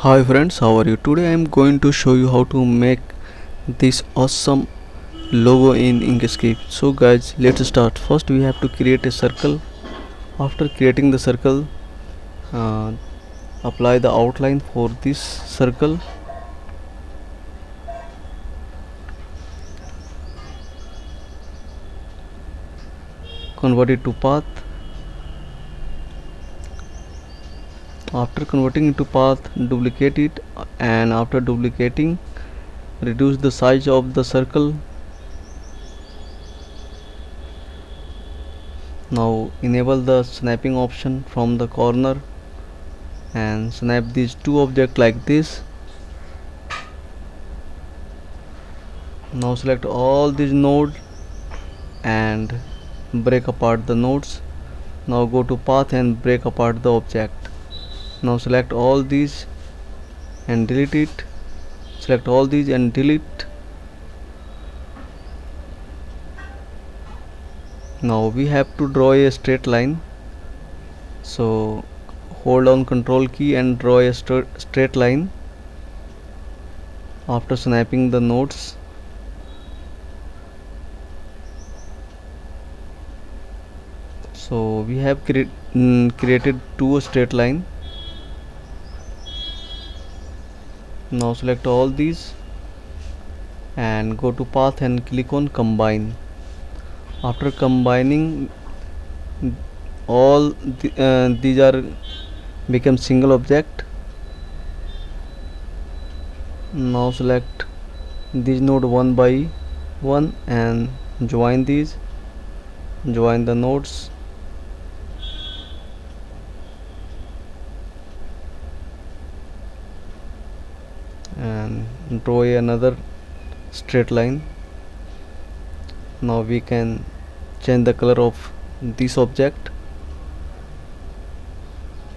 Hi friends, how are you? Today I am going to show you how to make this awesome logo in Inkscape. So guys, let's start. First we have to create a circle. After creating the circle, uh, apply the outline for this circle. Convert it to path. After converting it to path, duplicate it, and after duplicating, reduce the size of the circle. Now enable the snapping option from the corner and snap these two objects like this. Now select all these nodes and break apart the nodes. Now go to path and break apart the object. Now select all these and delete it. Select all these and delete. Now we have to draw a straight line. So hold on control key and draw a straight line after snapping the nodes. So we have created two straight line. Now select all these and go to path and click on combine. After combining all these are become single object. Now select this node one by one and join the nodes. And draw another straight line. Now we can change the color of this object.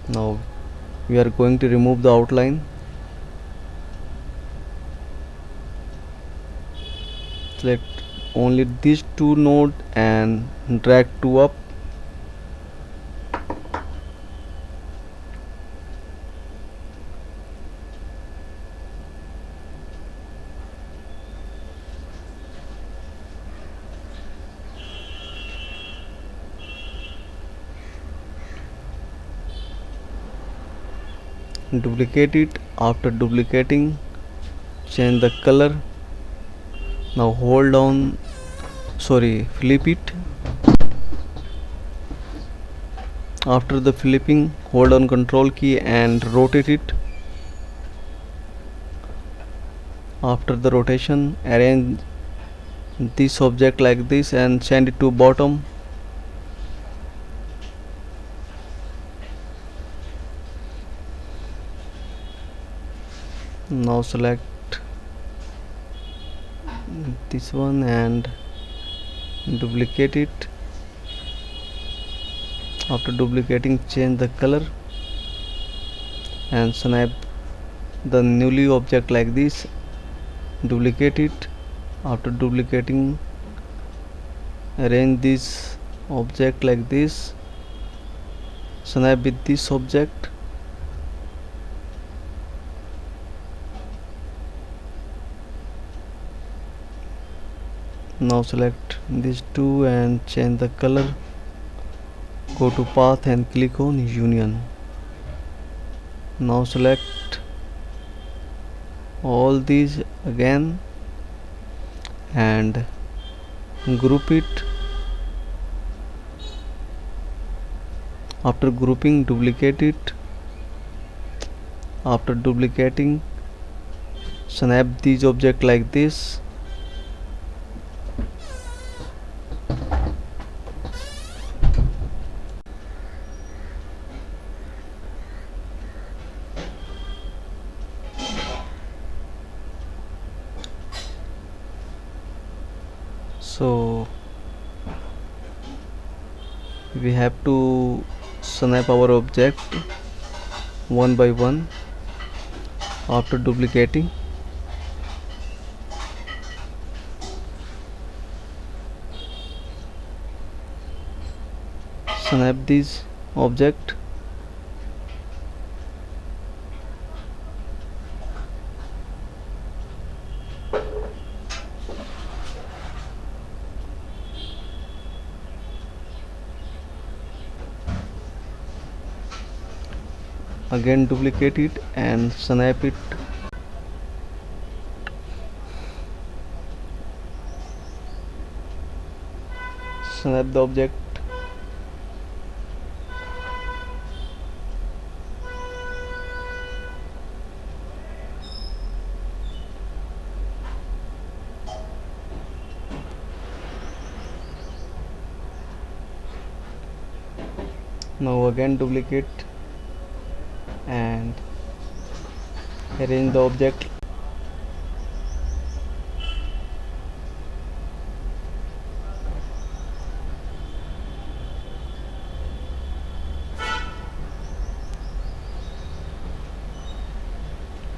Now we are going to remove the outline. Select only these two nodes and drag two up. Duplicate it. After duplicating, change the color. Now hold on, flip it. After the flipping, hold on control key and rotate it. After the rotation, arrange this object like this and send it to bottom. Now select this one and duplicate it. After duplicating, change the color and snap the newly object like this. Duplicate it. After duplicating, arrange this object like this. Snap with this object. Now select these two and change the color. Go to path and click on union. Now select all these again and group it. After grouping, duplicate it. After duplicating, snap these objects like this. So we have to snap our object one by one. After duplicating, snap this object. again duplicate it and snap it. Snap the object. Now again duplicate and arrange the object.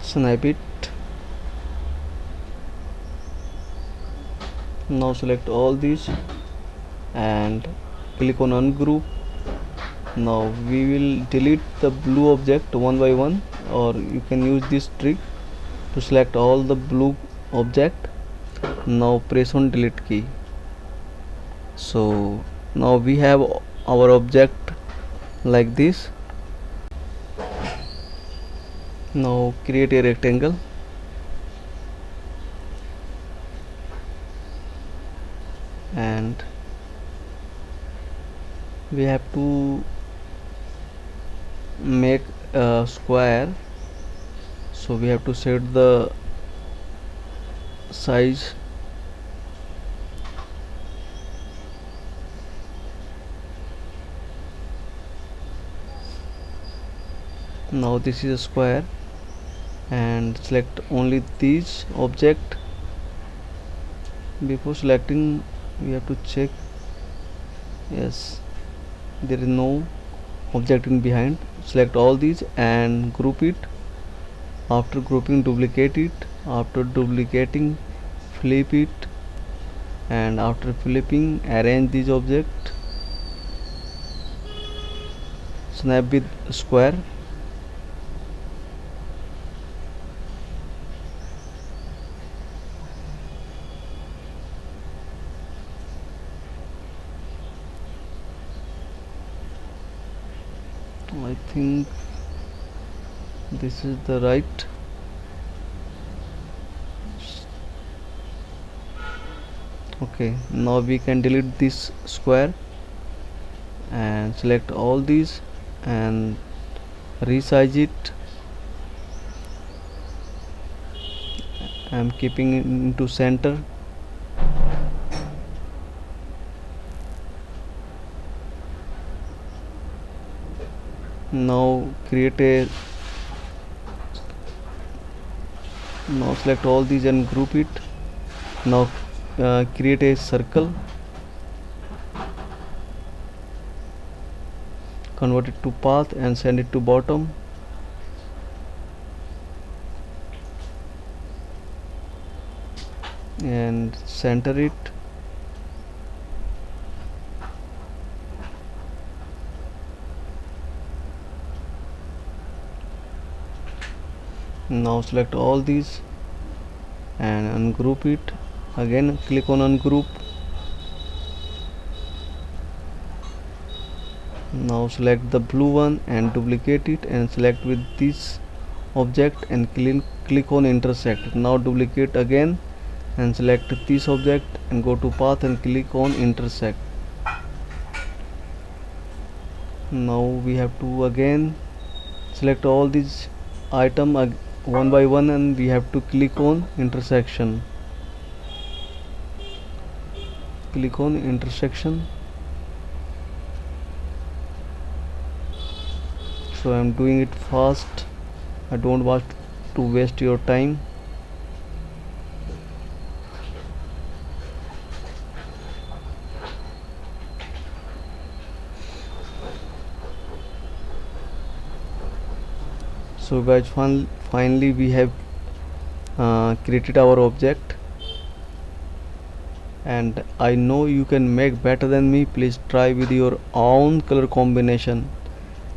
Snap it. Now select all these and click on ungroup. Now we will delete the blue object one by one, or you can use this trick to select all the blue object. Now press on delete key. So now we have our object like this. Now create a rectangle and we have to make a square, so we have to set the size. Now this is a square and select only these object. Before selecting we have to check, yes, there is no object in behind. Select all these and group it. After grouping, duplicate it. After duplicating, flip it, and after flipping, arrange this object. Snap with square. I think this is the right. Okay, now we can delete this square and select all these and resize it. I am keeping it into center. Now select all these and group it. Now create a circle, convert it to path and send it to bottom. And center it. Now select all these and ungroup it. Again click on ungroup. Now select the blue one and duplicate it and select with this object and click on intersect. Now duplicate again and select this object and go to path and click on intersect. Now we have to again select all these item one by one and we have to click on intersection. Click on intersection. So I am doing it fast. I don't want to waste your time. So guys, finally we have created our object, and I know you can make better than me. Please try with your own color combination.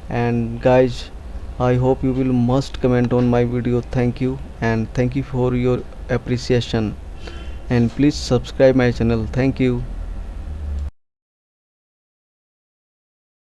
And guys, I hope you will must comment on my video. Thank you, and thank you for your appreciation, and please subscribe my channel. Thank you.